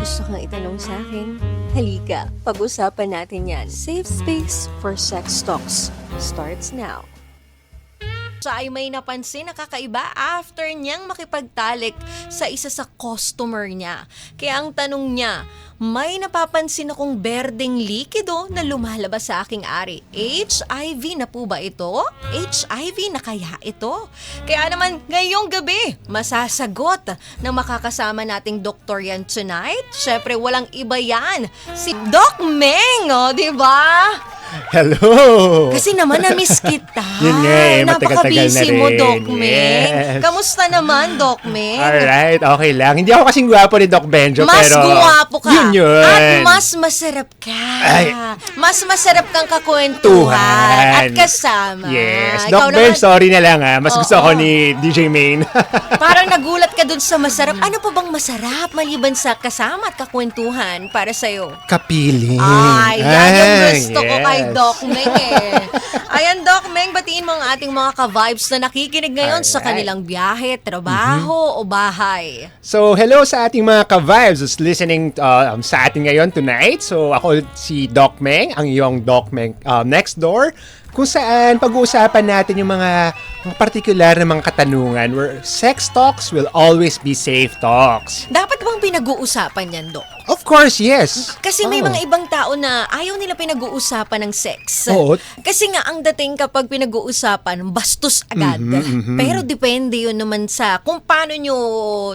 gusto kang itanong sa akin? Halika, pag-usapan natin yan. Safe space for sex talks starts now. Siya ay may napansin na kakaiba after niyang makipagtalik sa isa sa customer niya. Kaya ang tanong niya, may napapansin akong berdeng likido na lumalabas sa aking ari. HIV na po ba ito? HIV na kaya ito? Kaya naman ngayong gabi, masasagot na makakasama nating doktor yan tonight. Syempre walang iba yan, si Doc Meng, di ba? Hello! Kasi naman na-miss kita. Yun nga eh, matagal-tagal na Napaka-busy rin. mo, Doc Meng. Yes. Kamusta naman, Doc Meng? Alright, okay lang. Hindi ako kasing gwapo ni Doc Benjo, Mas pero... guwapo ka. Yun. At mas masarap ka. Ay. Mas masarap kang kakwentuhan. At kasama. Yes. Ikaw Doc Ben, naman, sorry na lang ha. Mas gusto Oo. ako ni DJ Main. parang nagulat ka dun sa masarap. Ano pa bang masarap maliban sa kasama at kakwentuhan para sa'yo? Kapiling. Ay, yan yung gusto ko yes. kay Doc Meng eh. Ayan, Doc Meng, batiin mo ang ating mga ka-vibes na nakikinig ngayon sa Alright. kanilang biyahe, trabaho o bahay. So, hello sa ating mga ka-vibes who's listening sa atin ngayon tonight. So, ako si Doc Meng, ang iyong Doc Meng next door, kung saan pag-uusapan natin yung mga particular na mga katanungan where sex talks will always be safe talks. Dapat bang pinag-uusapan yan, Doc? Of course, yes. Kasi may Oh. mga ibang tao na ayaw nila pinag-uusapan ng sex. Oo. Kasi nga ang dating kapag pinag-uusapan, bastos agad. Pero depende yun naman sa kung paano nyo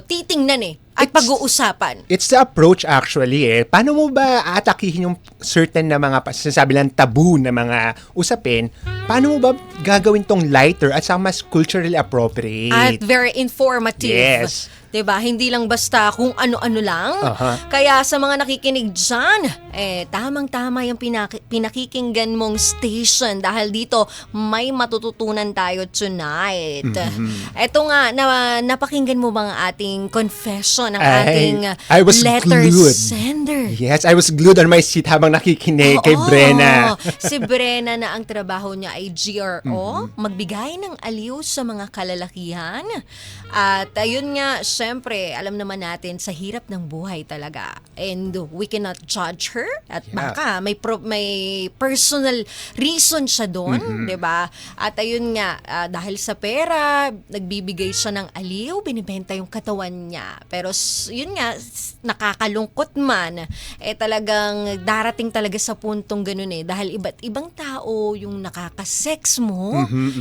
titingnan at pag-uusapan. It's the approach actually eh. Paano mo ba aatakihin yung certain na mga sinasabi lang tabu na mga usapin? Paano mo ba gagawin tong lighter at saka mas culturally appropriate? At very informative. Yes. 'Di ba? Hindi lang basta kung ano-ano lang. Aha. Kaya sa mga nakikinig dyan, tamang-tama yung pinakikinggan mong station dahil dito may matututunan tayo tonight. Eto nga, napakinggan mo bang ating confession ng ating I was letter glued. sender? Yes, I was glued on my seat habang nakikinig kay Oo. Brenna. Si Brenna na ang trabaho niya ay GRO, magbigay ng aliw sa mga kalalakihan. At ayun nga, syempre, alam naman natin sa hirap ng buhay talaga. And we cannot judge her. At baka may personal reason siya doon, 'di ba? At ayun nga, dahil sa pera, nagbibigay siya ng aliw, binibenta yung katawan niya. Pero yun nga, nakakalungkot man, talagang darating talaga sa puntong ganun dahil iba't ibang tao yung nakaka-sex mo.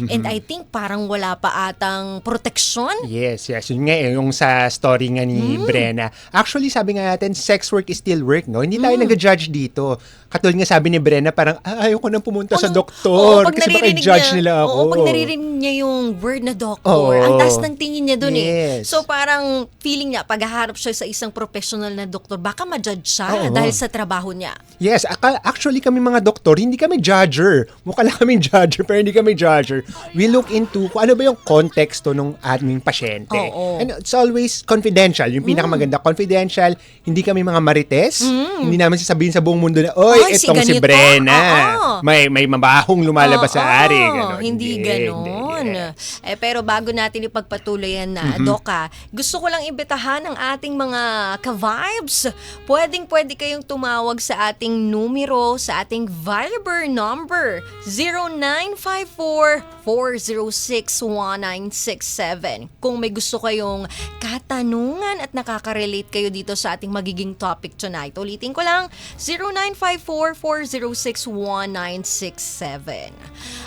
And I think parang wala pa atang proteksyon. Yes. Yun nga yung sa story nga ni Brenna. Actually, sabi nga natin, sex work is still work, no? Hindi tayo nag-judge dito. Katulad nga sabi ni Brenna, parang ayaw ko nang pumunta sa doktor kasi baka i-judge nila ako. Oo, pag naririnig niya yung word na doctor, Oo. ang taas ng tingin niya dun Yes. So parang feeling niya, paghaharap siya sa isang professional na doktor, baka ma-judge siya Oo. dahil sa trabaho niya. Yes, actually kami mga doktor, hindi kami judger. Mukha lang kami judger, pero hindi kami judger. We look into kung ano ba yung konteksto ng aming pasyente. Oo. And it's always confidential. Yung pinakamaganda, confidential. Hindi kami mga marites. Hindi namin sasabihin sa buong mundo na, oy, Ay, si itong si ganito." Brenna. Oo. May mabahong lumalabas sa ari. Oo, Ganon. hindi ganon. Yes. Pero bago natin ipagpatuloy yan na, Doka, gusto ko lang imbitahan ang ating mga ka-vibes. Pwedeng-pwede kayong tumawag sa ating numero, sa ating Viber number, 0954-406-1967. Kung may gusto kayong katanungan at nakaka-relate kayo dito sa ating magiging topic tonight. Ulitin ko lang, 0954-406-1967.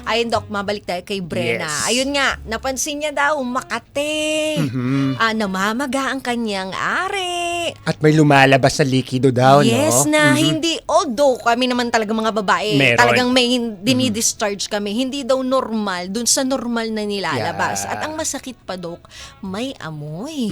Ayun, Doc, mabalik tayo kay Brenna. Yes. Ayun nga, napansin niya daw, Makate. Namamaga ang kanyang ari. At may lumalabas sa likido daw, Yes, no? na hindi, although kami naman talaga mga babae, Meron. talagang may dinidischarge kami, hindi daw normal, dun sa normal na nilalabas. Yeah. At ang masakit pa, Doc, may amoy.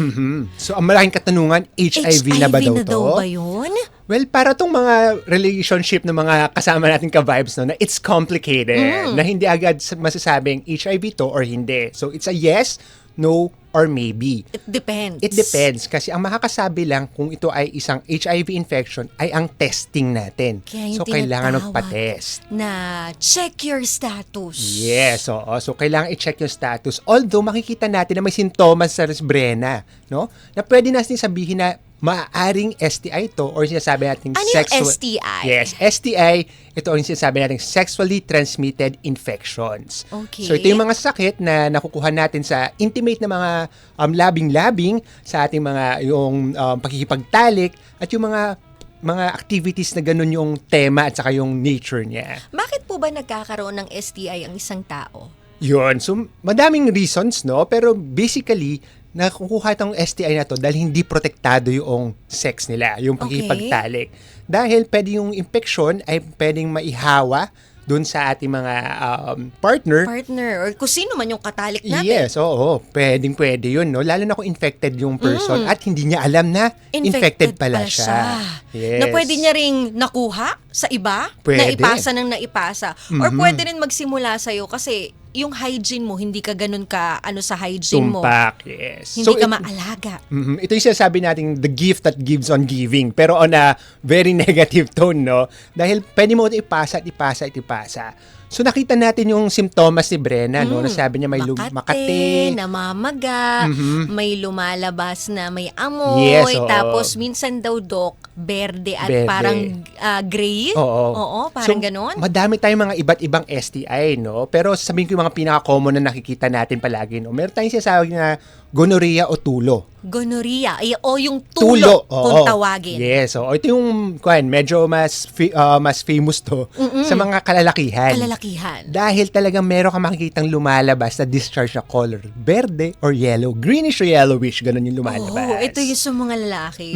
So, ang malaking katanungan, HIV na ba daw na to? daw ba yun? Well, para tong mga relationship ng mga kasama natin ka-vibes, no, na it's complicated, na hindi agad masasabing HIV to or hindi. So, it's a yes, no or maybe. It depends. It depends kasi ang makakasabi lang kung ito ay isang HIV infection ay ang testing natin. Kaya yung So, kailangan tinatawag magpa-test. na check your status. Yes, oo. So, kailangan i-check yung status. Although, makikita natin na may sintomas sa Brenna, no? Na pwede natin sabihin na maaaring STI ito or sinasabi natin Ano yung STI? Yes, STI, ito ang sinasabi natin sexually transmitted infections. Okay. So, ito yung mga sakit na nakukuha natin sa intimate na mga labing-labing sa ating mga yung pakikipagtalik at yung mga activities na ganun yung tema at saka yung nature niya. Bakit po ba nagkakaroon ng STI ang isang tao? Yun. So, madaming reasons, no? Pero basically, nakukuha itong STI na to dahil hindi protektado yung sex nila, yung pagkipagtalik. Dahil pwede yung infection ay pwedeng maihawa doon sa ating mga partner. Or kung sino man yung katalik natin. Yes, oo. Pwede yun, no? Lalo na kung infected yung person at hindi niya alam na infected pala siya. Yes. Na pwede niya ring nakuha sa iba, Pwede. naipasa ng naipasa. Or pwede rin magsimula sa'yo kasi yung hygiene mo, hindi ka ganun ka sa hygiene mo. Tumpak, yes. Hindi ka maalaga. Ito yung sinasabi natin, the gift that gives on giving. Pero on a very negative tone, no? Dahil pwede mo ito ipasa. So, nakita natin yung simptomas ni Brenna, no? Nasabi niya may makate, namamaga, may lumalabas na may amoy, Yes, oo. tapos minsan daw, Dok, berde at Berde. parang gray. Oo. Parang So, ganon. madami tayong mga iba't ibang STI, no? Pero sabihin ko yung mga pinaka-common na nakikita natin palagi, no? Meron tayong sinasabi na gonorrhea o tulo. Gonorrhea, o yung tulo, kung tawagin. Yes, so ito yung medyo mas famous to sa mga kalalakihan. Dahil talagang meron ka makikitang lumalabas na discharge na color, berde or yellow, greenish or yellowish, ganun yung lumalabas. Ito yung sa mga lalaki.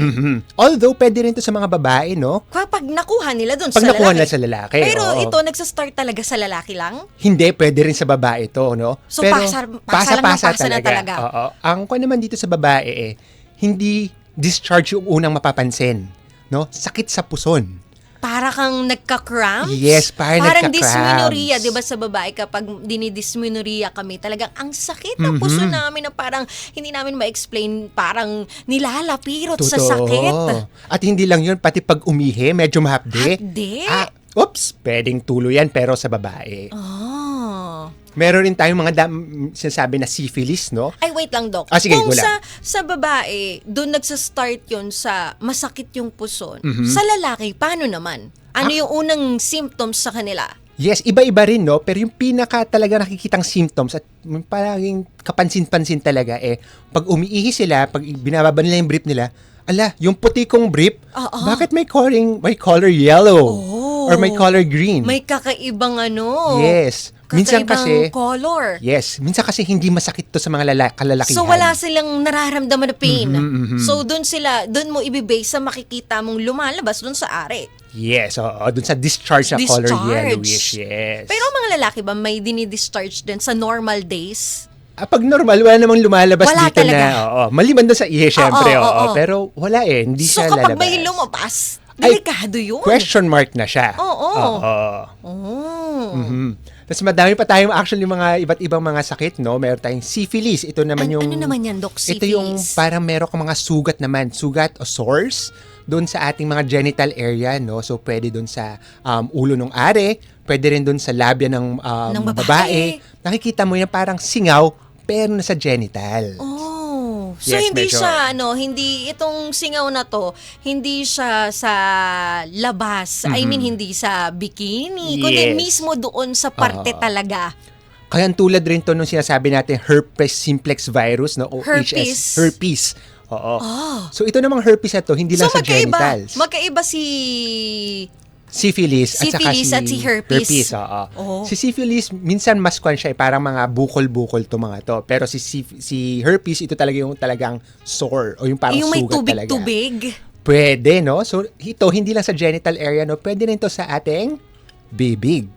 Although, pwede rin to sa mga babae, no? Kapag nakuha nila doon Pag sa nakuha lalaki. nila sa lalaki. Pero oo. ito, nagsastart talaga sa lalaki lang? Hindi, pwede rin sa babae to, no? So, pasa na talaga. Oo. Ang kung naman dito sa babae, hindi discharge yung unang mapapansin, no? Sakit sa puson. Para kang nagka-cramps? Yes, parang nagka-cramps. dysmenorrhea, di ba sa babae kapag dinidysmenorrhea kami, talagang ang sakit ng puso namin na parang hindi namin ma-explain, parang nilalapirot sa sakit. At hindi lang yun, pati pag umihi, medyo mahapde. Hapde? Pwedeng tulo yan pero sa babae. Oh. Meron rin tayong mga sinasabi na syphilis, no? Ay, wait lang, Doc. Sige, Kung wala. sa babae, doon nagsa-start yun sa masakit yung puson. Sa lalaki, paano naman? Ano yung unang symptoms sa kanila? Yes, iba-iba rin, no? Pero yung pinaka talaga nakikitang symptoms at palaging kapansin-pansin talaga pag umiihi sila, pag binababa nila yung brief nila, yung puti kong brief, bakit may color yellow? Or may color green? May kakaibang Yes. Minsan kasi, color. yes, minsan kasi hindi masakit to sa mga kalalakihan. So, wala silang nararamdaman na pain. So, doon mo ibibase sa makikita mong lumalabas doon sa are. Yes, dun sa discharge na color yellowish, yes. Pero mga lalaki ba may dinidischarge din sa normal days? Pag normal, wala namang lumalabas Wala dito talaga. na, maliban doon sa ihe, syempre, Oo. pero wala hindi So, siya kapag lalabas. may lumabas, delikado yun. Question mark na siya. Oo. Tapos madami pa tayong actually mga iba't ibang mga sakit, no? Meron tayong syphilis. Ito naman yung... Ano naman yan, Doc? Syphilis? Ito yung parang meron kang mga sugat naman. Sugat o sores doon sa ating mga genital area, no? So, pwede doon sa ulo ng are, pwede rin doon sa labia ng babae. Nakikita mo yan parang singaw, pero nasa genital. So, Yes, hindi medyo. siya, hindi itong singaw na to, hindi siya sa labas. I mean, hindi sa bikini. Kundi Yes. mismo doon sa parte talaga. Kaya tulad rin to nung sinasabi natin herpes simplex virus, no? O Herpes. HS. Herpes. Oo. So, ito namang herpes na to, hindi lang sa genitals. Magkaiba si... Syphilis at saka Syphilis at si herpes. Oo. Si syphilis, minsan mas kwan siya, parang mga bukol-bukol to mga to. Pero si herpes, ito talaga yung talagang sore o yung parang Yung may sugat talaga. tubig-tubig. Pwede, no? So, ito, hindi lang sa genital area, no? Pwede rin to sa ating bibig.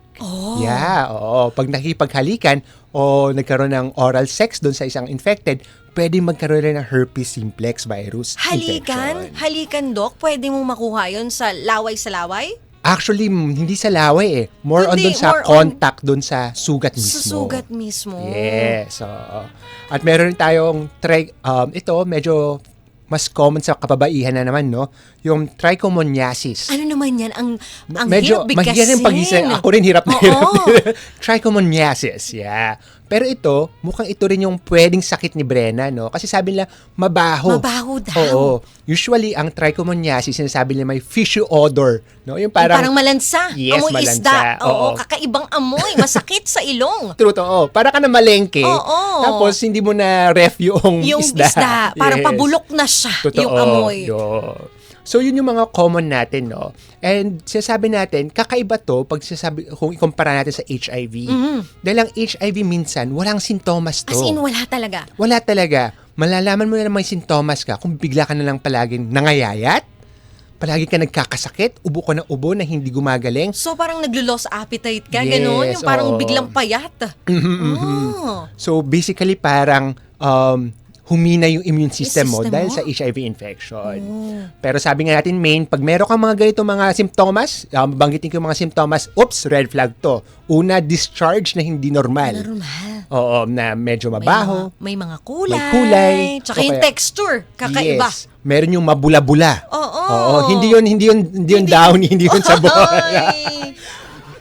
Yeah, oo. Pag nakipaghalikan o nagkaroon ng oral sex doon sa isang infected, pwede magkaroon rin ng herpes simplex virus infection. Halikan, Doc, pwede mo makuha yon sa laway? Actually, hindi sa laway eh. More on Hindi, dun sa more on- contact dun sa sugat mismo. Sa sugat mismo. Yes. Oo. At meron rin tayong ito medyo mas common sa kababaihan na naman, no? Yung trichomoniasis. Ano naman yan? Ang Medyo hirap bigkasin. mahirap yung pag-isa. Ako rin hirap na Oo. hirap. Trichomoniasis, yeah. Pero ito, mukhang ito rin yung pwedeng sakit ni Brenna, no? Kasi sabi nila, mabaho. Mabaho daw. Oo. Usually, ang trichomoniasis, sinasabi nila may fishy odor, no? Yung Parang malansa. Yes, amoy malansa. isda. Oo, Oo. kakaibang amoy. Masakit sa ilong. Totoo. Para ka na malengke. Oo. Tapos, hindi mo na ref yung Yung isda. Parang Yes. pabulok na siya. Totoo. Yung amoy. Yo. So, yun yung mga common natin, no? And sinasabi natin, kakaiba to pag kung ikumpara natin sa HIV. Dahil ang HIV minsan, walang sintomas to. As in, wala talaga. Wala talaga. Malalaman mo na may sintomas ka kung bigla ka na lang palaging nangayayat, palagi ka nagkakasakit, ubo ka ng ubo na hindi gumagaling. So, parang naglo-lost appetite ka, Yes, gano'n? Yung parang oo. biglang payat. Oh. So, basically, parang humina yung immune system mo system dahil mo? sa HIV infection. Pero sabi nga natin, main, pag meron kang mga ganito mga simptomas, banggitin ko yung mga simptomas, oops, red flag to. Una, discharge na hindi normal. Normal. Oo, na medyo mabaho. May mga kulay. May kulay. Tsaka O yung kaya- texture. Kakaiba. Yes. Meron yung mabula-bula. Oo. Hindi yun downy, hindi yun sabon. Ay.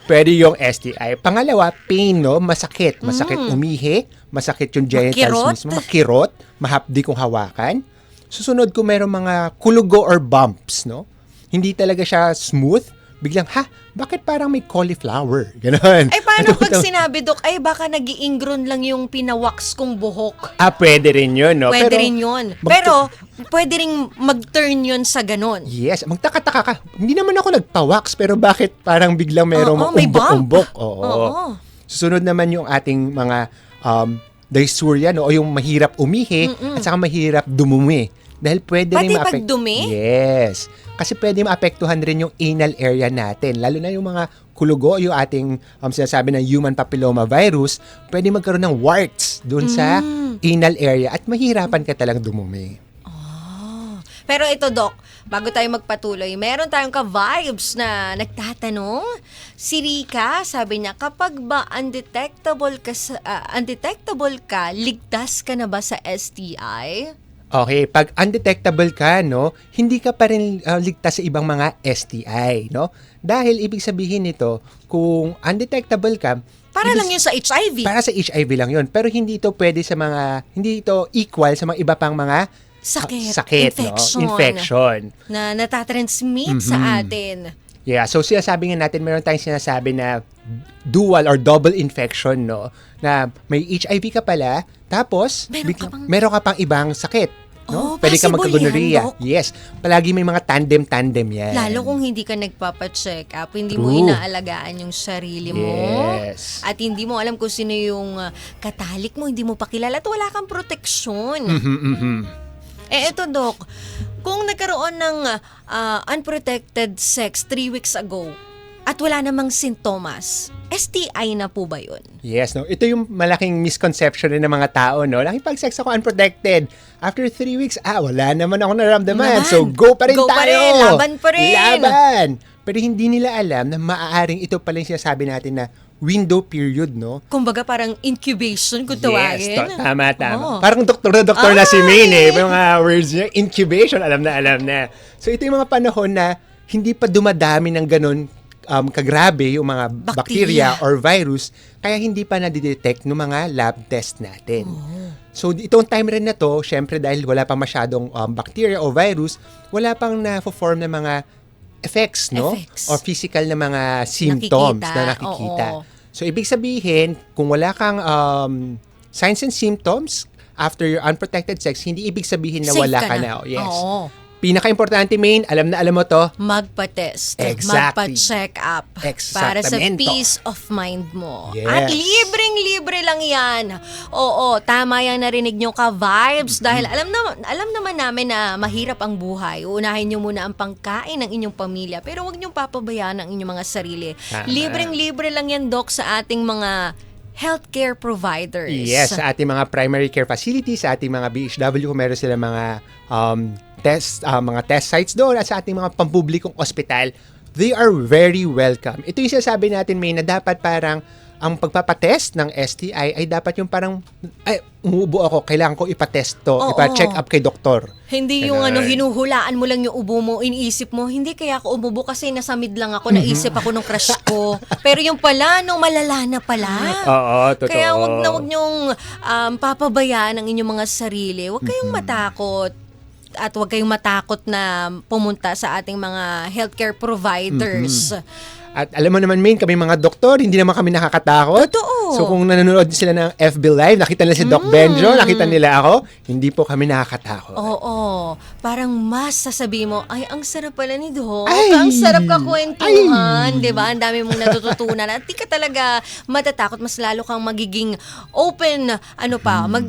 Pwede yung STI. Pangalawa, pain, no? Masakit. Masakit umihi. Masakit yung genitals Makirot. mismo. Makirot. Mahapdi kung hawakan. Susunod ko meron mga kulugo or bumps, no? Hindi talaga siya smooth. Biglang, bakit parang may cauliflower? Ganon. Ay, paano pag sinabi, Dok, ay baka nag-iingron lang yung pinawax kong buhok. Pwede rin yun, no? Pwede Pero, rin yun. Pero, pwede rin mag-turn yun sa ganon. yes, magtaka-taka ka. Hindi naman ako nagpa-wax, pero bakit parang biglang merong Oo, may bump. umbok-umbok? Oo. Susunod naman yung ating mga dysuria, no? O yung mahirap umihi at saka mahirap dumumi. Dahil pwede Pati rin pag dumi? Yes. Kasi pwede maapektuhan rin yung anal area natin. Lalo na yung mga kulugo, yung ating sinasabi ng human papilloma virus, pwede magkaroon ng warts dun sa anal area at mahirapan ka talang dumumi. Pero ito, Doc, bago tayo magpatuloy, meron tayong ka-vibes na nagtatanong. Si Rika, sabi niya, kapag ba undetectable ka, ligtas ka na ba sa STI? Okay, pag undetectable ka, no, hindi ka pa rin ligtas sa ibang mga STI, no? Dahil ibig sabihin nito, kung undetectable ka, Para lang yun sa HIV. para sa HIV lang yun. Pero hindi ito pwede sa hindi ito equal sa mga iba pang mga Sakit. Infection. no? Infection. Na natatransmit sa atin. Yeah, so sinasabi nga natin, meron tayong sinasabi na dual or double infection, no? Na may HIV ka pala, tapos meron ka pang ibang sakit, no? Oh, Pwede ka possible magka-gonorrhea. yan, Doc. Yes, palagi may mga tandem yan. Lalo kung hindi ka nagpapacheck up, hindi mo True. inaalagaan yung sarili mo. Yes. At hindi mo alam kung sino yung katalik mo, hindi mo pa kilala at wala kang proteksyon. Eto, Doc, kung nagkaroon ng unprotected sex 3 weeks ago at wala namang sintomas, STI na po ba yun? Yes, no. Ito yung malaking misconception rin ng mga tao, no. Nakipag-sex ako unprotected. After 3 weeks, wala naman ako naramdaman. Naman. So, go pa rin Go pa tayo. rin, laban pa rin. Laban. Pero hindi nila alam na maaaring ito pala yung sinasabi natin na window period, no? Kumbaga parang incubation kung tawagin. Yes, tama. Oo. Parang doktor na si Ay! Maine, eh. Yung mga words niya, incubation, alam na. So, ito yung mga panahon na hindi pa dumadami ng ganun kagrabe yung mga bacteria or virus, kaya hindi pa nadidetect ng mga lab test natin. So, itong time rin na to, syempre dahil wala pang masyadong bacteria o virus, wala pang na-form na mga effects, no? Effects. Or physical na mga symptoms Nakikita, na nakikita. oo. So, ibig sabihin, kung wala kang signs and symptoms after your unprotected sex, hindi ibig sabihin na Safe wala ka ka na. na. Yes. Oo. Pinaka-importante, Maine, alam mo to, Magpa-test. Exactly. Magpa-check up. Para sa Exactamento. peace of mind mo. Yes. At libreng-libre lang yan. Oo, tama yung narinig nyo ka-vibes. Dahil alam naman namin na mahirap ang buhay. Uunahin nyo muna ang pangkain ng inyong pamilya. Pero huwag nyo papabayaan ang inyong mga sarili. Tama. Libreng-libre lang yan, Doc, sa ating mga healthcare providers. yes, sa ating mga primary care facilities, sa ating mga BHW, kung meron sila mga mga test sites doon, at sa ating mga pampublikong ospital, they are very welcome. Ito yung sinasabi natin, May, na dapat parang ang pagpapatest ng STI ay dapat yung parang, ay, umuubo ako, kailangan ko ipatest to, Oo. ipa-check up kay doktor. Hindi yung Ganun. hinuhulaan mo lang yung ubo mo, iniisip mo, hindi kaya ako umubo kasi nasamid lang ako, naisip ako ng crush ko. Pero yung pala, malala na pala. Oo, totoo. Kaya wag niyong papabayaan ang inyong mga sarili. Huwag kayong matakot. At huwag kayong matakot na pumunta sa ating mga healthcare providers. At alam mo naman, Main, kami mga doktor, hindi naman kami nakakatakot. Totoo. So kung nanonood sila ng FB Live, nakita nila si Doc Benjo, nakita nila ako, hindi po kami nakakatakot. Oo. Parang mas sasabihin mo, ay, ang sarap pala ni Doc. Ay! Ang sarap kakwentuhan. Diba? Ang dami mong natututunan. At di ka talaga matatakot. Mas lalo kang magiging open,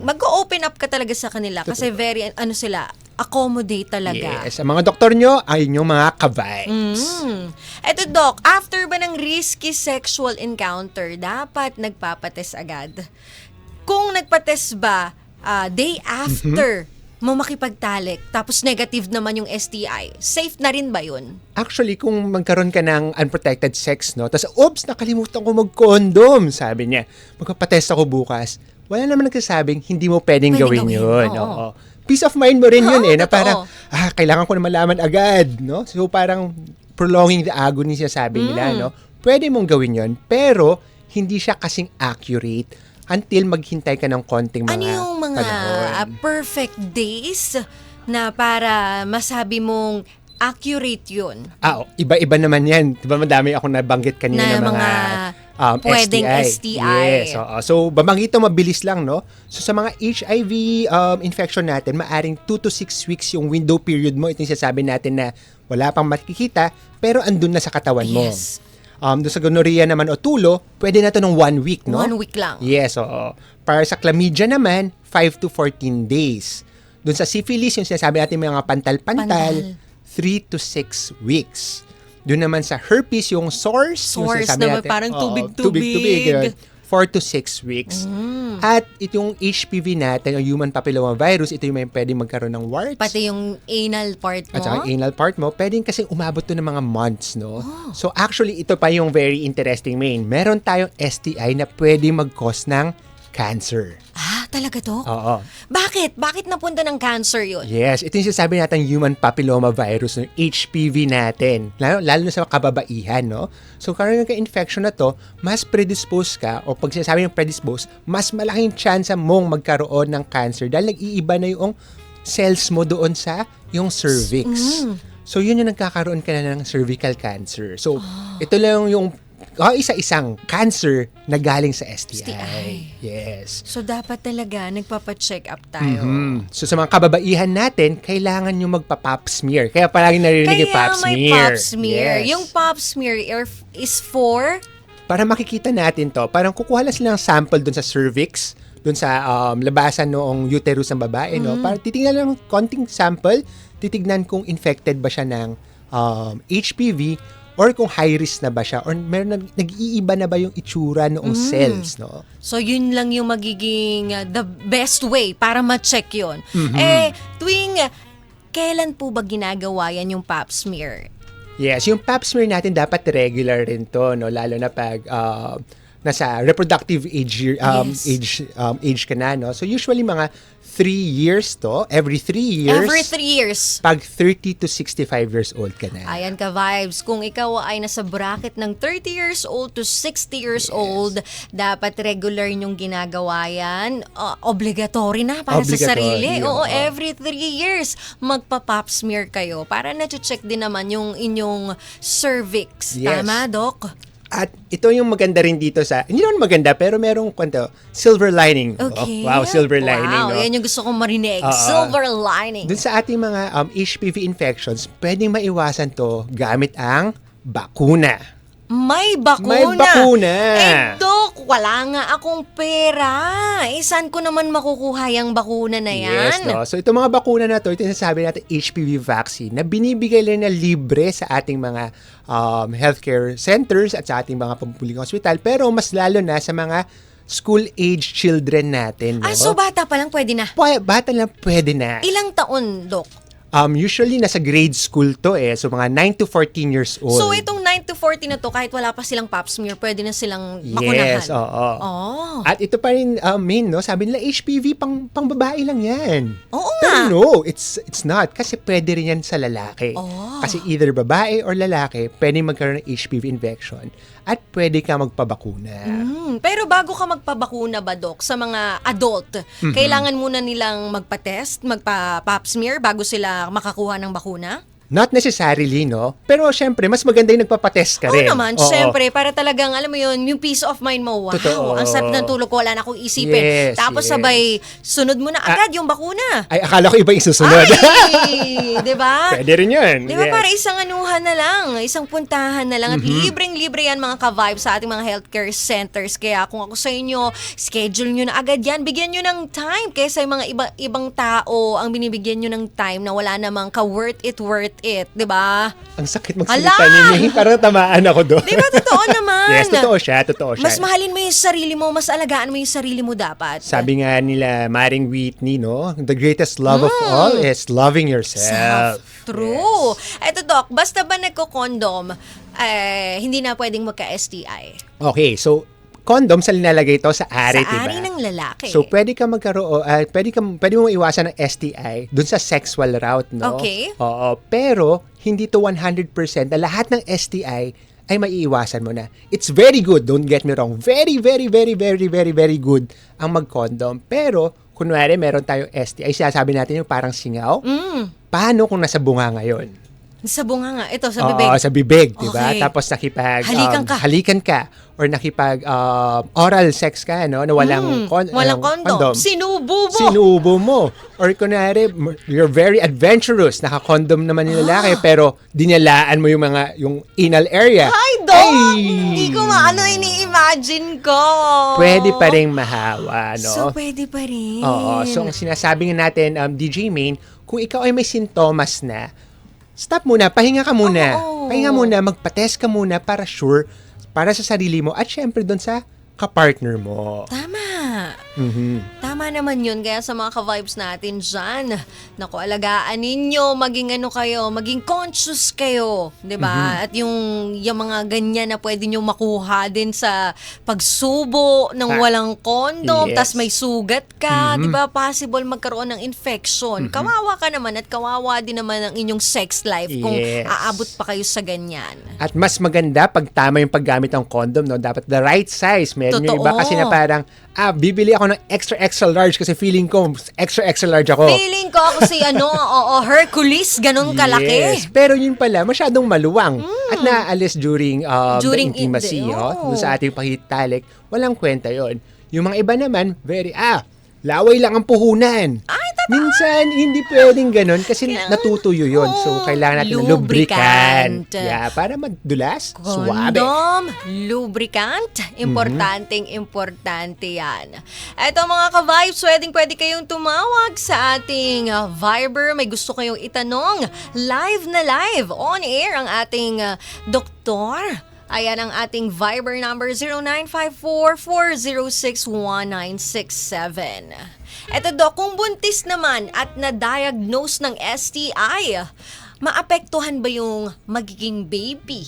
mag-open up ka talaga sa kanila. Kasi very, sila, accommodate talaga. Yes, ang mga doktor nyo ay inyong mga ka-vibes. Eto, Doc, after ba ng risky sexual encounter, dapat nagpapates agad? Kung nagpates ba, day after mo makipagtalik, tapos negative naman yung STI, safe na rin ba yun? Actually, kung magkaroon ka ng unprotected sex, no, tapos, oops, nakalimutan ko mag-condom, sabi niya, magpapatest ako bukas, wala naman nagsasabing hindi mo pwedeng gawin yun. Oo. Oo. Peace of mind mo rin yun na Oo, parang, totoo. kailangan ko na malaman agad, no? So parang prolonging the agony siya sabi nila, no? Pwede mong gawin yun, pero hindi siya kasing accurate until maghintay ka ng konting mga Ano yung mga panahon. perfect days na para masabi mong accurate yun? Iba-iba naman yan. Diba madami akong nabanggit kanina Na ng mga pwedeng STI. Yes. So, bamangito mabilis lang, no? So, sa mga HIV infection natin, maaring 2 to 6 weeks yung window period mo. Ito yung sasabi natin na wala pang makikita, pero andun na sa katawan mo. Yes. Doon sa gonorrhea naman o tulo, pwede na to ng 1 week, no? 1 week lang. Yes, oo. Para sa chlamydia naman, 5 to 14 days. Doon sa syphilis, yung sinasabi natin mga pantal-pantal, 3 to 6 weeks. Doon naman sa herpes, yung sores, yung Sores sinasabi naman, natin, parang tubig-tubig. Tubig-tubig, 4 to 6 weeks. At itong HPV natin, o human papillomavirus, ito yung may pwedeng magkaroon ng warts. Pati yung anal part mo. At saka yung anal part mo, pwedeng kasi umabot to ng mga months, no? So actually, ito pa yung very interesting, Main. Meron tayong STI na pwedeng mag-cause ng cancer. Talaga, Doc? Oo. Bakit? Bakit napunta ng cancer yun? Yes, ito yung sinasabi natin human papillomavirus, yung HPV natin. Lalo na sa kababaihan, no? So, karoon ka infection na to, mas predisposed ka, o pag sinasabi ng predisposed, mas malaking chance mong magkaroon ng cancer dahil nag-iiba na yung cells mo doon sa yung cervix. So, yun yung nagkakaroon ka na ng cervical cancer. So, ito lang yung isa-isang cancer na galing sa STI. Yes. So, dapat talaga nagpapacheck up tayo. So, sa mga kababaihan natin, kailangan nyo magpa-pap smear. Kaya palagi narinig yung pap Kaya may smear. pap smear. Yes. Yung pap smear is for? Para makikita natin to, parang kukuha lang sila ng sample dun sa cervix, dun sa labasan noong uterus ng babae, no? Para titignan lang ng konting sample, titignan kung infected ba siya ng HPV or kung high risk na ba siya or meron nag-iiba na ba yung itsura noong cells, no? So, yun lang yung magiging the best way para ma-check yun. Kailan po ba ginagawa yan yung pap smear? Yes, yung pap smear natin dapat regular rin to, no? Lalo na pag nasa reproductive age age ka na, no? So usually mga 3 years to, every 3 years. Every 3 years. Pag 30 to 65 years old ka na. Ayan ka, vibes. Kung ikaw ay nasa bracket ng 30 years old to 60 years old, dapat regular nyong ginagawa yan. Obligatory na para sa sarili. Oo, every 3 years, magpa-pap smear kayo para na-check din naman yung inyong cervix. Yes. Tama, Doc? At ito yung maganda rin dito hindi naman maganda, pero merong silver lining. Okay. Wow, silver lining. Wow, no? yan yung gusto kong marinig. Silver lining. Dun sa ating mga HPV infections, pwedeng maiwasan to gamit ang bakuna. May bakuna. May bakuna. Doc, wala nga akong pera. Saan ko naman makukuha yung bakuna na yan? Yes, no? So itong mga bakuna na to, ito yung sasabi natin HPV vaccine na binibigay lang na libre sa ating mga healthcare centers at sa ating mga pampublikong hospital, pero mas lalo na sa mga school-age children natin. No? So bata pa lang pwede na? Bata lang pwede na. Ilang taon, Doc? Usually, nasa grade school to So mga 9 to 14 years old. So itong 9 to 14 na to, kahit wala pa silang pap smear, pwede na silang makunahan. Yes, oo. Oh. At ito pa rin, main, no? Sabi nila, HPV pang babae lang yan. Oo Pero nga. no, it's not. Kasi pwede rin yan sa lalaki. Oh. Kasi either babae or lalaki, pwede magkaroon ng HPV infection at pwede ka magpabakuna. Pero bago ka magpabakuna ba, Doc, sa mga adult, kailangan muna nilang magpa-test, magpa-pap smear bago sila makakuha ng bakuna? Not necessarily, no? Pero syempre, mas maganda yung nagpapatest ka Oo rin. naman, syempre, para talagang, alam mo yun, yung peace of mind mo, wow, Totoo. ang sarap ng tulog ko, wala na akong isipin. Yes, Tapos yes. sabay, sunod mo na agad yung bakuna. Ay, akala ko iba yung susunod. Ay, di ba? Pwede rin yun. Di ba Yes. para isang anuhan na lang, isang puntahan na lang at libreng-libre yan mga ka-vibe sa ating mga healthcare centers. Kaya kung ako sa inyo, schedule nyo na agad yan, bigyan nyo ng time kaysa yung mga ibang tao ang binibigyan nyo ng time na wala namang ka-worth it, di ba? Ang sakit magsalita Ala! ni May. Parang tamaan ako doon. Di ba totoo naman? Yes, totoo siya. Mas mahalin mo yung sarili mo, mas alagaan mo yung sarili mo dapat. Sabi nga nila, Maring Whitney, no? The greatest love of all is loving yourself. True. Eto, Doc, basta ba nagko-condom, hindi na pwedeng magka-STI? Okay, so condom sa linalagay ito sa ari, Sa diba? ari ng lalaki. So pwede ka magkaroon, pwede mo iwasan ng STI dun sa sexual route, no? Okay. Oo, pero hindi to 100% na lahat ng STI ay maiiwasan mo na. It's very good, don't get me wrong. Very, very, very, very, very, very good ang mag-condom. Pero, kunwari meron tayong STI, sinasabi natin yung parang singaw. Paano kung nasa bunga ngayon? Sa bunga nga. Ito, sa bibig. Oo, sa bibig, di ba? Okay. Tapos Halikan ka. Or nakipag oral sex ka, no? Na walang, Walang condom. Sinubo mo. Or kunwari, you're very adventurous. Naka-condom naman yung lalaki, pero dinalaan mo yung anal area. Ay, Doc! Hindi ko maano ini-imagine ko. Pwede pa rin mahawa, no? So, pwede pa rin. Oo. So, ang sinasabi nga natin, DJ Main, kung ikaw ay may sintomas na, stop muna, pahinga ka muna. Oo. Pahinga muna, magpa-test ka muna para sure, para sa sarili mo at syempre doon sa kapartner mo. Tama. Mhm. Tama naman yun. Kaya sa mga ka-vibes natin dyan, naku, alagaan ninyo, maging ano kayo, maging conscious kayo. 'Di ba? At yung mga ganyan na pwede nyo makuha din sa pagsubo ng walang condom, Yes. tas may sugat ka, 'di ba? Possible magkaroon ng infection. Kawawa ka naman at kawawa din naman ang inyong sex life kung Yes. aabot pa kayo sa ganyan. At mas maganda pag tama yung paggamit ng condom, no? Dapat the right size. Meron yung iba Totoo. kasi na parang, bibili ako ng extra large kasi feeling ko extra large ako. Feeling ko ako si Hercules, ganun kalaki. Yes. Pero yun pala, masyadong maluwang. At naaalis during, During the intimacy, oh. dun sa ating pakitalik. Walang kwenta yon. Yung mga iba naman, very, laway lang ang puhunan. Ay, totoo. Minsan, hindi pwedeng ganun kasi Kailangan- natutuyo yun. So, kailangan natin ng lubricant. Lubricant. Yeah, para madulas, suwabe. Condom, lubricant, importante yan. Eto mga ka-vibes, pwede kayong tumawag sa ating Viber. May gusto kayong itanong. Live na live, on air ang ating doktor. Ayan ang ating Viber number 0954-406-1967. Eto, Dok, kung buntis naman at na-diagnose ng STI, maapektuhan ba yung magiging baby?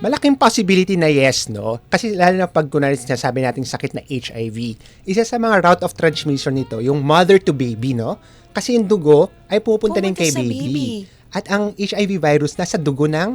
Malaking possibility na yes, no? Kasi lalo na pag kunwari sinasabi nating sakit na HIV, isa sa mga route of transmission nito, yung mother to baby, no? Kasi yung dugo ay pupunta rin Pupunta kay sa baby. baby. At ang HIV virus nasa dugo ng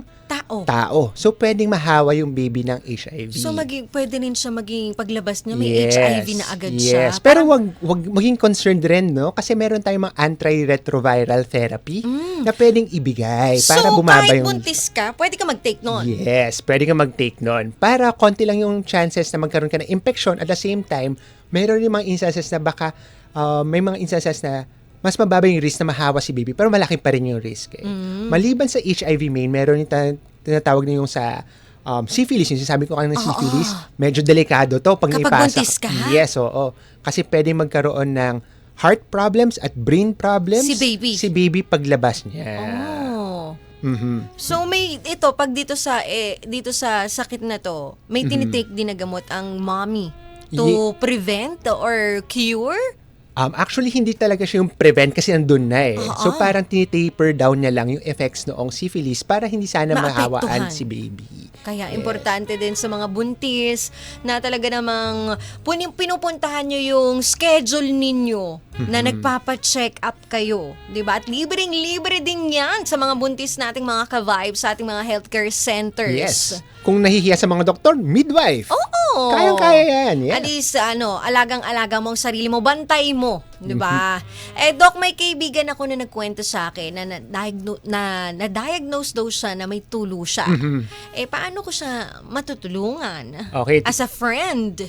tao. So, pwedeng mahawa yung baby ng HIV. So, pwede rin siya maging paglabas niya, may HIV na agad siya. Yes. Pero wag maging concerned rin, no? Kasi meron tayong mga antiretroviral therapy na pwedeng ibigay para so, bumaba kahit yung... buntis ka, pwede ka mag-take nun. Yes, pwede ka mag-take nun. Para konti lang yung chances na magkaroon ka ng infection. At the same time, meron yung mga instances na baka, may mga instances na mas mababa yung risk na mahawa si baby, pero malaki pa rin yung risk. Eh. Maliban sa HIV main, meron yung tinatawag na yung sa syphilis. Yung sinasabi ko kanina syphilis, medyo delikado to pag Kapag naipasa. buntis ka? Yes, oo. Kasi pwedeng magkaroon ng heart problems at brain problems. Si baby? Si baby paglabas niya. Oh. Mhm. So may pag dito sa sakit na to, may tinitake din na gamot ang mommy to prevent or cure? Actually, hindi talaga siya yung prevent kasi nandun na eh. So, parang tinitaper down niya lang yung effects noong syphilis para hindi sana mahawaan Maapektuhan. si baby. Kaya importante din sa mga buntis na talaga namang pinupuntahan nyo yung schedule ninyo na nagpapa-check up kayo. 'Di ba? At libreng-libre din yan sa mga buntis nating mga ka-vibes sa ating mga healthcare centers. Yes. Kung nahihiya sa mga doktor, midwife. Oo. Kayang-kaya yan. Yeah. At least, alagang-alaga mo ang sarili mo, bantay mo, di ba? Doc, may kaibigan ako na nagkwento sa akin na na-diagnose daw siya na may tulo siya. Paano ko siya matutulungan? Okay. As a friend.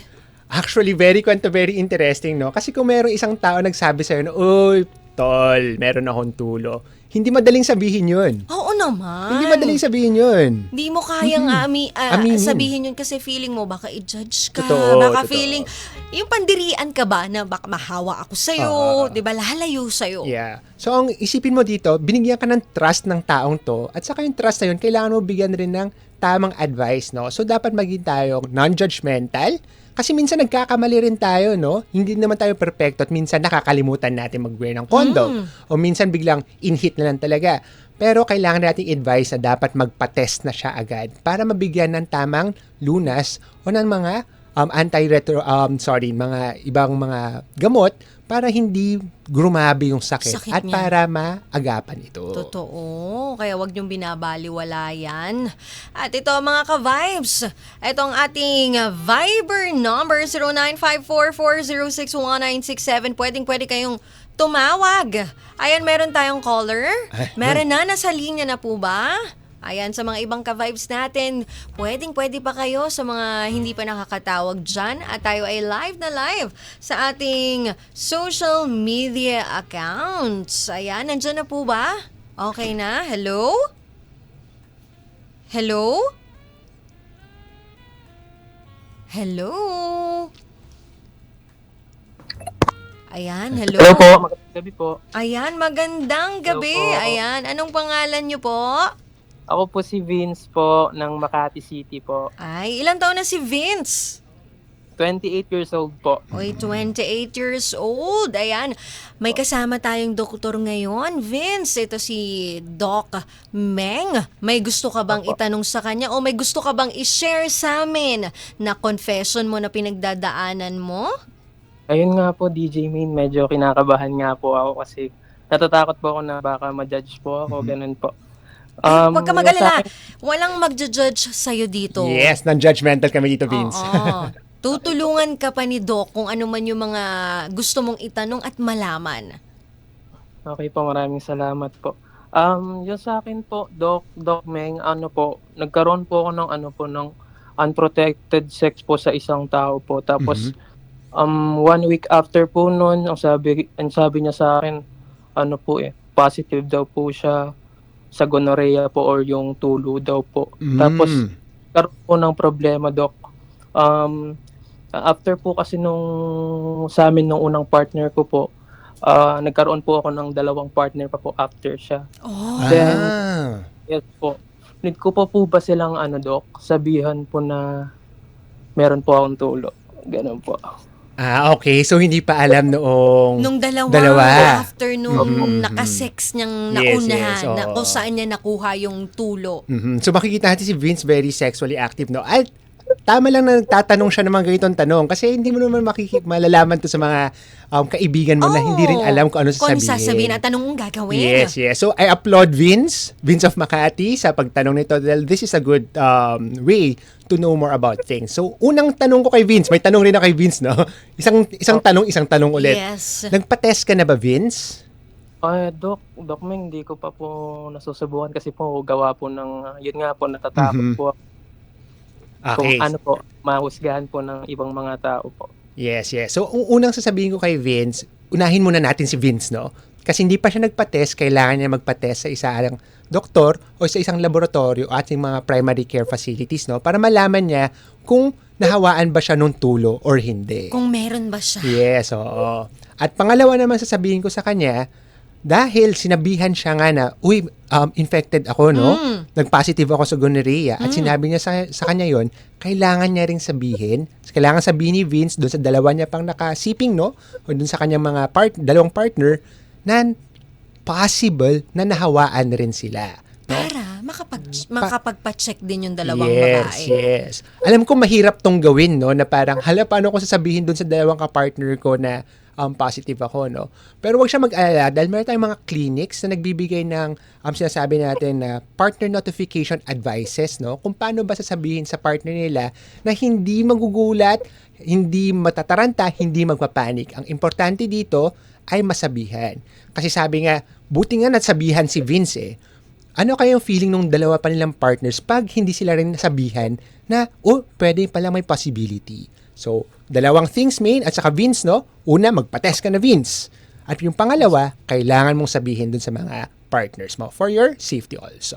Actually, very interesting, no? Kasi kung merong isang tao nagsabi sa'yo na, uy, tol, meron akong tulo. Hindi madaling sabihin yun. Oo naman. Hindi madaling sabihin yun. Di mo kayang Aminin. sabihin yun kasi feeling mo baka i-judge ka. Totoo, baka totoo. feeling, yung pandirian ka ba na baka mahawa ako sa'yo, di ba? Lalayo sa'yo. Yeah. So, ang isipin mo dito, binigyan ka ng trust ng taong to, at saka yung trust na yun, kailangan mo bigyan rin ng tamang advice, no? So, dapat maging tayong non-judgmental, kasi minsan nagkakamali rin tayo, no? Hindi naman tayo perfecto at minsan nakakalimutan natin mag-wear ng condom. O minsan biglang in-hit na lang talaga. Pero kailangan nating advice na dapat magpa-test na siya agad para mabigyan ng tamang lunas o ng mga mga ibang mga gamot para hindi grumabi yung sakit at niya. para maagapan ito. Totoo. Kaya wag niyong binabaliwala yan. At ito mga ka-vibes. Ito ang ating Viber number 0954406197. Pwede kayong tumawag. Ayan, meron tayong caller. Meron na, nasa linya na po ba? Ayan, sa mga ibang ka-vibes natin, pwede pa kayo sa mga hindi pa nakakatawag dyan. At tayo ay live na live sa ating social media accounts. Ayan, nandyan na po ba? Okay na? Hello? Hello? Hello? Ayan, hello? Hello po, magandang gabi po. Ayan, magandang gabi. Hello po. Ayan, anong pangalan niyo po? Ako po si Vince po ng Makati City po. Ay, ilang taon na si Vince? 28 years old po. Oy, 28 years old. Ayan, may kasama tayong doktor ngayon. Vince, ito si Doc Meng. May gusto ka bang itanong sa kanya o may gusto ka bang i-share sa amin na confession mo na pinagdadaanan mo? Ayun nga po, DJ Main, medyo kinakabahan nga po ako kasi natatakot po ako na baka ma-judge po ako, ganun po. Huwag ka yung mag-alala. sa akin- Walang magja-judge sa'yo dito. Yes, non-judgmental kami dito, Vince. Oo. Tutulungan ka pa ni Doc kung ano man yung mga gusto mong itanong at malaman. Okay po, maraming salamat po. Yung sa akin po, Doc Meng, nagkaroon po ako ng unprotected sex po sa isang tao po. Tapos, 1 week after po nun, ang sabi niya sa akin, positive daw po siya sa gonorrhea po or yung tulo daw po. Tapos, karoon po ng problema, Doc. After po kasi sa amin nung unang partner ko po, nagkaroon po ako ng 2 partner pa po after siya. Oh. Then, yes po. Need ko pa po ba silang Doc, sabihan po na meron po akong tulo. Ganun po. Okay. So, hindi pa alam noong... Nung dalawa. After nung nakasex niyang nauna, Yes, oo. kung saan niya nakuha yung tulo. So, makikita natin si Vince very sexually active, no? At tama lang na nagtatanong siya ng mga ganitong tanong kasi hindi mo naman malalaman to sa mga kaibigan mo na hindi rin alam kung ano Kung sasabihin. ano sasabihin at anong gagawin. Yes. So, I applaud Vince of Makati sa pagtanong nito dahil this is a good way to know more about things. So, unang tanong ko kay Vince, may tanong rin ako kay Vince, no? Isang tanong ulit. Yes. Nagpa-test ka na ba, Vince? Doc Meng, hindi ko pa po nasusubukan kasi po gawa po ng, yun nga po, natatakot po ako. Okay. Kung mahusgahan po ng ibang mga tao po. Yes. So, unang sasabihin ko kay Vince, unahin muna natin si Vince, no? Kasi hindi pa siya nagpa-test, kailangan niya magpa-test sa isang doktor o sa isang laboratorio o ating mga primary care facilities, no? Para malaman niya kung nahawaan ba siya nung tulo or hindi. Kung meron ba siya. Yes, oo. At pangalawa naman sasabihin ko sa kanya, dahil sinabihan siya nga na, infected ako, no? Nag-positive ako sa gonorrhea. At sinabi niya sa kanya yon, kailangan niya ring sabihin. Kailangan sabihin ni Vince doon sa dalawa niya pang nakasiping, no? O doon sa kanyang mga dalawang partner na possible na nahawaan rin sila. Para makapagpa-check din yung dalawang babae. Yes. Alam ko mahirap tong gawin, no, na parang, hala, paano ko sasabihin dun sa dalawang kapartner ko na positive ako, no? Pero wag siya mag-alala dahil meron tayong mga clinics na nagbibigay ng sinasabi natin na partner notification advices, no? Kung paano ba sasabihin sa partner nila na hindi magugulat, hindi matataranta, hindi magpapanik. Ang importante dito ay masabihan. Kasi sabi nga, buti nga nasabihan si Vince eh. Ano kayang feeling ng dalawa pa nilang partners pag hindi sila rin nasabihan na, pwede pala may possibility. So, dalawang things, main, at saka Vince, no? Una, magpa-test ka na, Vince. At yung pangalawa, kailangan mong sabihin dun sa mga partners mo for your safety also.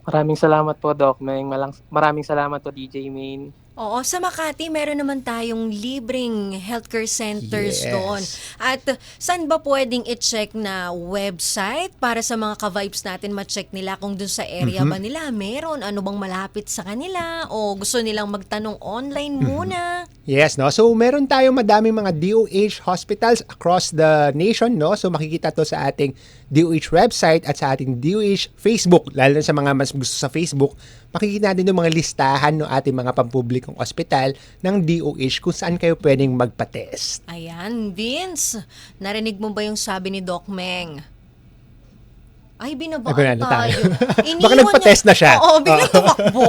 Maraming salamat po, Doc Meng. Maraming salamat po, DJ Main. Oo, sa Makati, meron naman tayong libreng healthcare centers Yes. doon. At saan ba pwedeng i-check na website para sa mga ka-vibes natin ma-check nila kung doon sa area ba nila meron? Ano bang malapit sa kanila? O gusto nilang magtanong online muna? Yes, no? So, meron tayong madaming mga DOH hospitals across the nation, no? So, makikita to sa ating DOH website at sa ating DOH Facebook. Lalo na sa mga mas gusto sa Facebook, makikita natin yung mga listahan ng ating mga pampublikong ospital ng DOH kung saan kayo pwedeng magpa-test. Ayan, Vince, narinig mo ba yung sabi ni Doc Meng? Ay, binabaan Ay, binabaan tayo. tayo. Baka nagpa-test na siya. Oo, biglang tumakbo.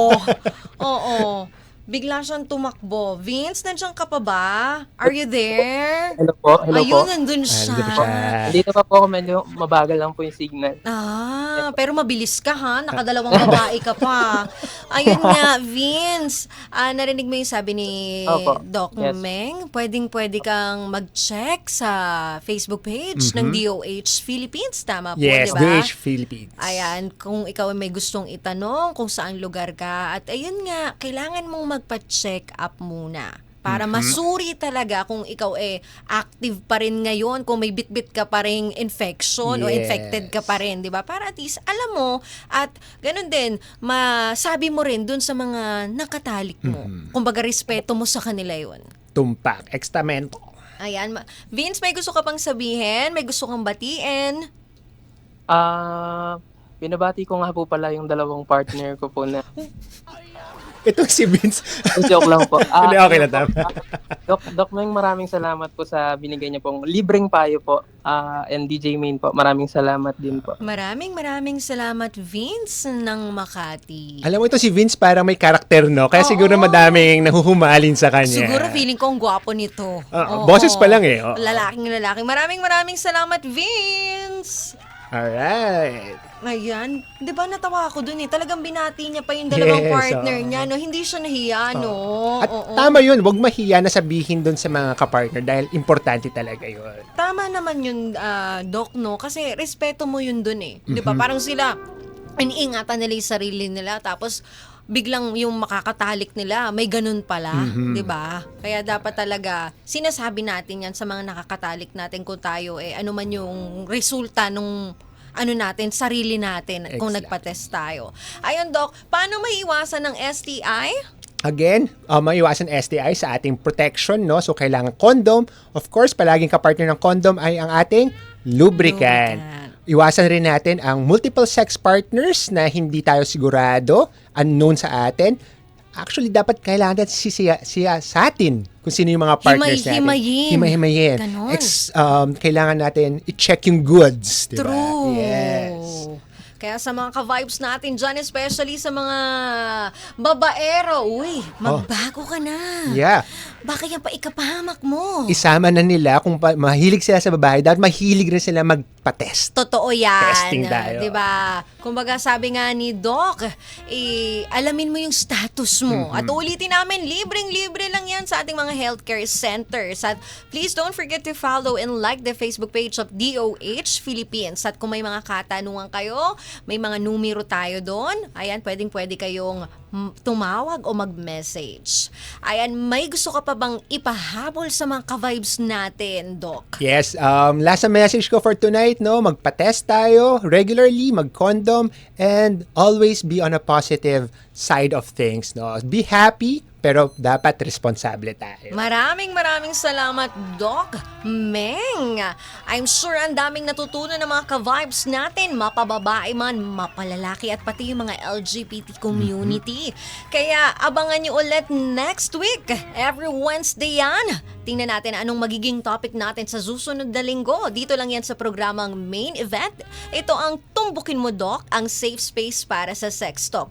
Oo. Bigla siyang tumakbo. Vince, nandiyan ka pa ba? Are you there? Hello po, Ayun, nandun siya. Nandun siya. Dito pa po ako, medyo mabagal lang po yung signal. Pero mabilis ka ha. Nakadalawang babae ka pa. Ayun nga, Vince. Narinig mo yung sabi ni Opo. Doc Yes. Meng. Pwede kang mag-check sa Facebook page ng DOH Philippines. Tama po, Yes, di ba? DOH Philippines. Ayan, kung ikaw ay may gustong itanong kung saan lugar ka. At ayun nga, kailangan mong magpa-check up muna para masuri talaga kung ikaw active pa rin ngayon, kung may bitbit ka pa rin infection o Yes. infected ka pa rin, di ba? Para at least alam mo at ganun din, masabi mo rin dun sa mga nakatalik mo. Kumbaga, respeto mo sa kanila yun. Tumpak, ekstamento. Ayan. Vince, may gusto ka pang sabihin? May gusto kang batiin? Binabati ko nga po pala yung dalawang partner ko po na Itong si Vince. joke lang po. Hindi, okay na tama. Doc Meng, maraming salamat po sa binigay niya pong libreng payo po. And DJ Main po, maraming salamat din po. Maraming salamat, Vince ng Makati. Alam mo ito si Vince parang may karakter, no? Kaya siguro madaming nahuhumalin sa kanya. Siguro feeling ko ang gwapo nito. Oo. Boses pa lang eh. Oo. Lalaking. Maraming salamat, Vince! Alright. Ayan. Di ba natawa ako dun eh. Talagang binati niya pa yung dalawang Yes, partner oo. niya. No? Hindi siya nahiya, no? At Oo. tama yun, wag mahiya na sabihin doon sa mga kapartner dahil importante talaga yun. Tama naman yun, Doc, no? Kasi respeto mo yun dun eh. Di ba? Parang sila, iniingatan nila yung sarili nila. Tapos, biglang yung makakatalik nila, may ganun pala, 'di ba? Kaya dapat talaga sinasabi natin 'yan sa mga nakakatalik natin kung tayo ano man yung resulta nung ano natin, sarili natin kung Exactly. nagpa-test tayo. Ayun, Doc, paano maiiwasan ng STI? Again, maiwasan STI sa ating protection, no? So, kailangan condom. Of course, palaging kapartner ng condom ay ang ating lubricant. Iwasan rin natin ang multiple sex partners na hindi tayo sigurado, unknown sa atin. Actually, dapat kailangan natin siya sa atin kung sino yung mga partners natin. Himay-himayin. Ganon. Kailangan natin i-check yung goods. Diba? True. Yes. Kaya sa mga ka-vibes natin dyan, especially sa mga babaero, magbago ka na. Yeah. Baka yan pa ikapahamak mo. Isama na nila kung mahilig sila sa babae, dapat mahilig rin sila magpa-test. Totoo yan. Testing tayo. Diba? Kumbaga sabi nga ni Doc, alamin mo yung status mo. At ulitin namin, libreng-libre lang yan sa ating mga healthcare centers. At please don't forget to follow and like the Facebook page of DOH Philippines. At kung may mga katanungan kayo, may mga numero tayo doon. Ayan, pwede kayong tumawag o mag-message. Ayan, may gusto ka pa bang ipahabol sa mga ka-vibes natin, Doc? Yes, last message ko for tonight, no, magpa-test tayo regularly, mag-condom, and always be on a positive side of things, no. Be happy, pero dapat responsable tayo. Maraming salamat, Doc. Meng, I'm sure ang daming natutunan ng mga ka-vibes natin, mapababae man, mapalalaki at pati yung mga LGBT community. Kaya abangan nyo ulit next week. Every Wednesday yan. Tingnan natin anong magiging topic natin sa susunod na linggo. Dito lang yan sa programang Main Event. Ito ang Tumbukin Mo Doc, ang safe space para sa sex talks.